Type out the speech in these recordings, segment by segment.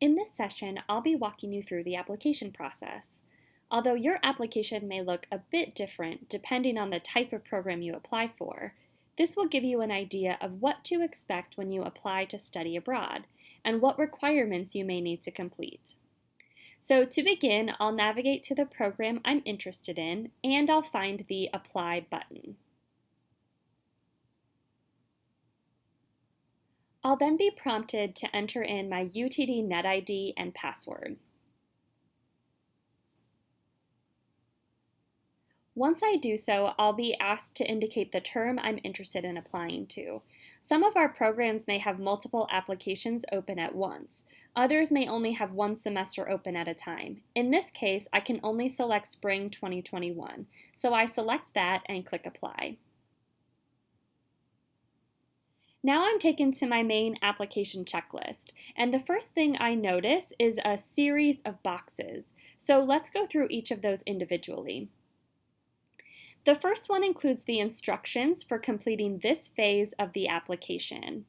In this session, I'll be walking you through the application process. Although your application may look a bit different depending on the type of program you apply for, this will give you an idea of what to expect when you apply to study abroad and what requirements you may need to complete. So to begin, I'll navigate to the program I'm interested in and I'll find the Apply button. I'll then be prompted to enter in my UTD NetID and password. Once I do so, I'll be asked to indicate the term I'm interested in applying to. Some of our programs may have multiple applications open at once. Others may only have one semester open at a time. In this case, I can only select Spring 2021, so I select that and click Apply. Now I'm taken to my main application checklist, and the first thing I notice is a series of boxes. So let's go through each of those individually. The first one includes the instructions for completing this phase of the application,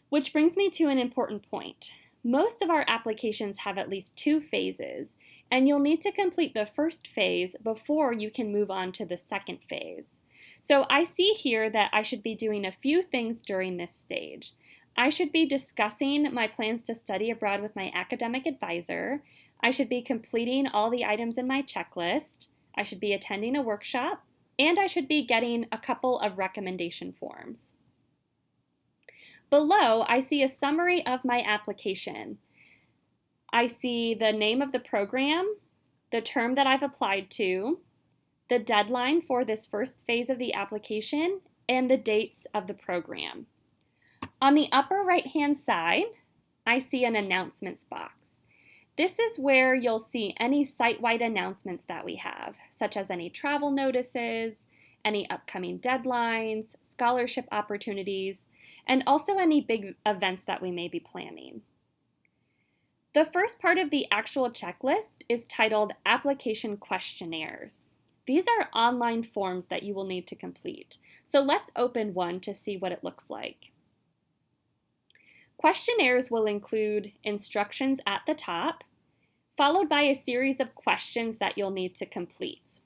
which brings me to an important point. Most of our applications have at least 2 phases, and you'll need to complete the first phase before you can move on to the second phase. So I see here that I should be doing a few things during this stage. I should be discussing my plans to study abroad with my academic advisor. I should be completing all the items in my checklist. I should be attending a workshop, and I should be getting a couple of recommendation forms. Below, I see a summary of my application. I see the name of the program, the term that I've applied to, the deadline for this first phase of the application, and the dates of the program. On the upper right-hand side, I see an announcements box. This is where you'll see any site-wide announcements that we have, such as any travel notices, any upcoming deadlines, scholarship opportunities, and also any big events that we may be planning. The first part of the actual checklist is titled Application Questionnaires. These are online forms that you will need to complete. So let's open one to see what it looks like. Questionnaires will include instructions at the top, followed by a series of questions that you'll need to complete.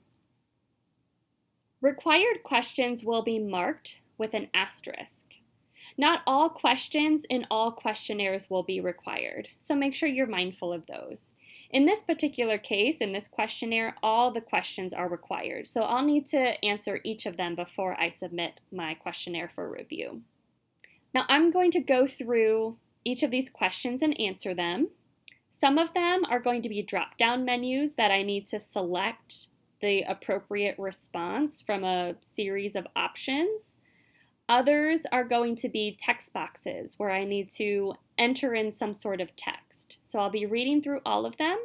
Required questions will be marked with an asterisk. Not all questions in all questionnaires will be required, so make sure you're mindful of those. In this particular case, in this questionnaire, all the questions are required, so I'll need to answer each of them before I submit my questionnaire for review. Now I'm going to go through each of these questions and answer them. Some of them are going to be drop-down menus that I need to select the appropriate response from a series of options. Others are going to be text boxes where I need to enter in some sort of text. So I'll be reading through all of them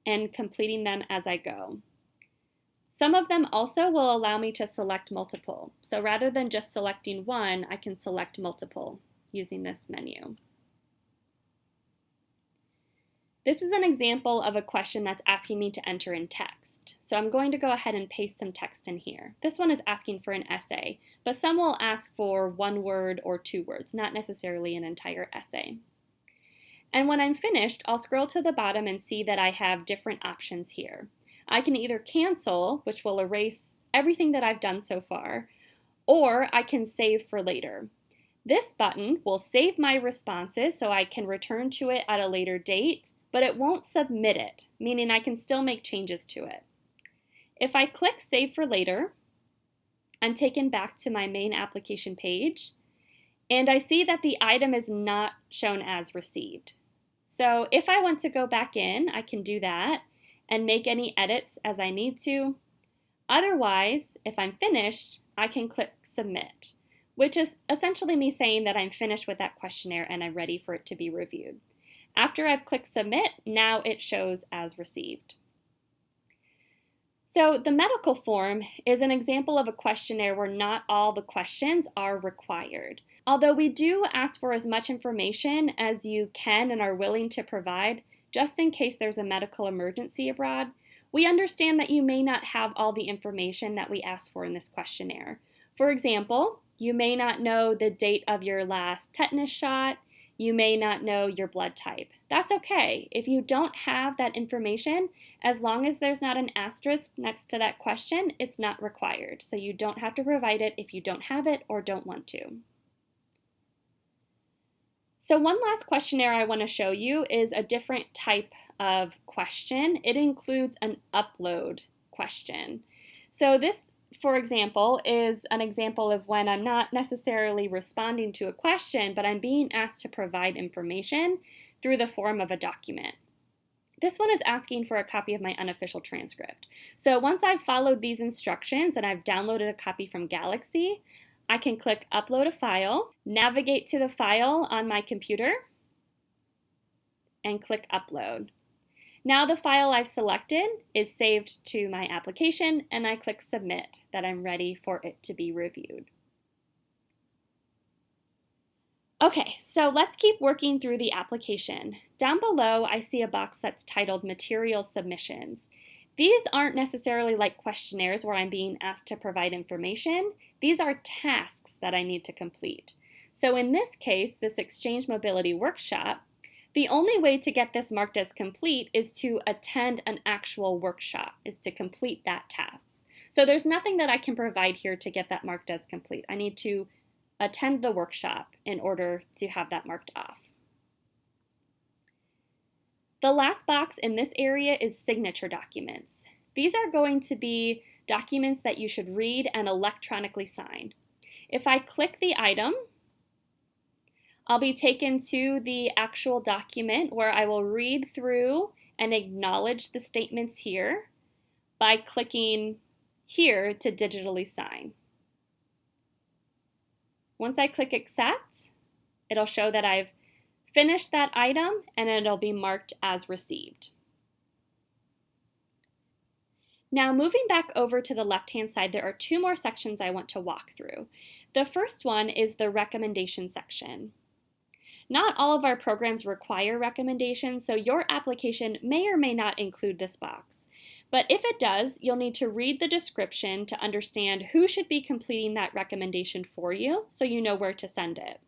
and completing them as I go. Some of them also will allow me to select multiple. So rather than just selecting one, I can select multiple using this menu. This is an example of a question that's asking me to enter in text. So I'm going to go ahead and paste some text in here. This one is asking for an essay, but some will ask for 1 word or 2 words, not necessarily an entire essay. And when I'm finished, I'll scroll to the bottom and see that I have different options here. I can either cancel, which will erase everything that I've done so far, or I can save for later. This button will save my responses so I can return to it at a later date, but it won't submit it, meaning I can still make changes to it. If I click Save for Later, I'm taken back to my main application page, and I see that the item is not shown as received. So if I want to go back in, I can do that and make any edits as I need to. Otherwise, if I'm finished, I can click Submit, which is essentially me saying that I'm finished with that questionnaire and I'm ready for it to be reviewed. After I've clicked Submit, now it shows as received. So the medical form is an example of a questionnaire where not all the questions are required. Although we do ask for as much information as you can and are willing to provide, just in case there's a medical emergency abroad, we understand that you may not have all the information that we ask for in this questionnaire. For example, you may not know the date of your last tetanus shot, You may not know your blood type. That's okay. If you don't have that information, as long as there's not an asterisk next to that question, it's not required. So you don't have to provide it if you don't have it or don't want to. So one last questionnaire I want to show you is a different type of question. It includes an upload question. So this, for example, is an example of when I'm not necessarily responding to a question, but I'm being asked to provide information through the form of a document. This one is asking for a copy of my unofficial transcript. So once I've followed these instructions and I've downloaded a copy from Galaxy, I can click Upload a File, navigate to the file on my computer, and click Upload. Now the file I've selected is saved to my application, and I click Submit, that I'm ready for it to be reviewed. Okay, so let's keep working through the application. Down below, I see a box that's titled Material Submissions. These aren't necessarily like questionnaires where I'm being asked to provide information. These are tasks that I need to complete. So in this case, this Exchange Mobility Workshop, the only way to get this marked as complete is to attend an actual workshop, is to complete that task. So there's nothing that I can provide here to get that marked as complete. I need to attend the workshop in order to have that marked off. The last box in this area is signature documents. These are going to be documents that you should read and electronically sign. If I click the item, I'll be taken to the actual document where I will read through and acknowledge the statements here by clicking here to digitally sign. Once I click Accept, it'll show that I've finished that item and it'll be marked as received. Now moving back over to the left-hand side, there are two more sections I want to walk through. The first one is the recommendation section. Not all of our programs require recommendations, so your application may or may not include this box. But if it does, you'll need to read the description to understand who should be completing that recommendation for you, so you know where to send it.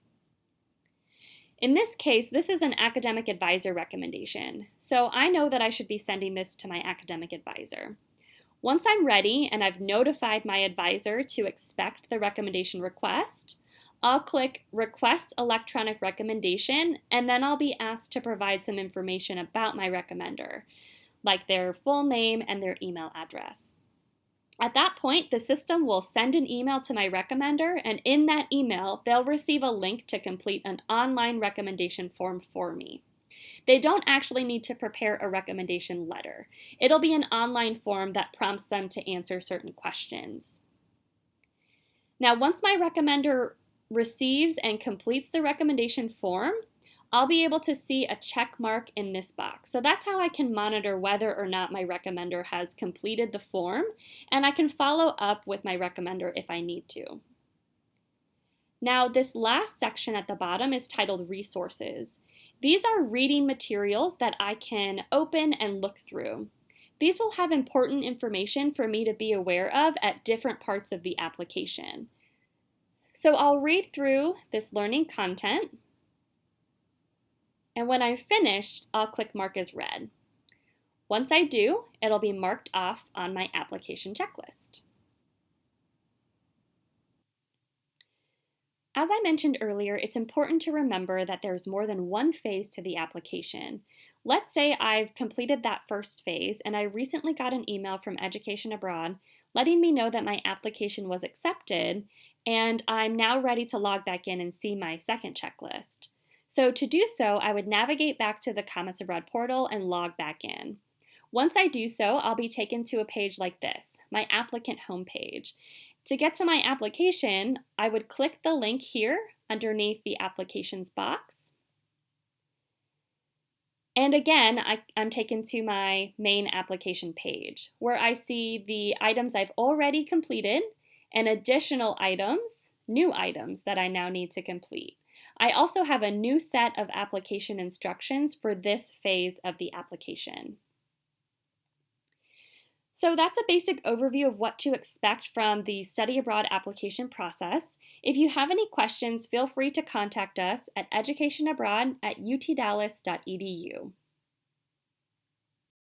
In this case, this is an academic advisor recommendation, so I know that I should be sending this to my academic advisor. Once I'm ready and I've notified my advisor to expect the recommendation request, I'll click Request Electronic Recommendation, and then I'll be asked to provide some information about my recommender, like their full name and their email address. At that point, the system will send an email to my recommender, and in that email, they'll receive a link to complete an online recommendation form for me. They don't actually need to prepare a recommendation letter. It'll be an online form that prompts them to answer certain questions. Now, once my recommender receives and completes the recommendation form, I'll be able to see a check mark in this box. So that's how I can monitor whether or not my recommender has completed the form, and I can follow up with my recommender if I need to. Now, this last section at the bottom is titled Resources. These are reading materials that I can open and look through. These will have important information for me to be aware of at different parts of the application. So I'll read through this learning content, and when I'm finished, I'll click Mark as read. Once I do, it'll be marked off on my application checklist. As I mentioned earlier, it's important to remember that there's more than one phase to the application. Let's say I've completed that first phase and I recently got an email from Education Abroad letting me know that my application was accepted, and I'm now ready to log back in and see my second checklist. So to do so, I would navigate back to the Comets Abroad portal and log back in. Once I do so, I'll be taken to a page like this, my applicant homepage. To get to my application, I would click the link here underneath the applications box. And again, I'm taken to my main application page where I see the items I've already completed and additional items, new items that I now need to complete. I also have a new set of application instructions for this phase of the application. So that's a basic overview of what to expect from the study abroad application process. If you have any questions, feel free to contact us at educationabroad@utdallas.edu.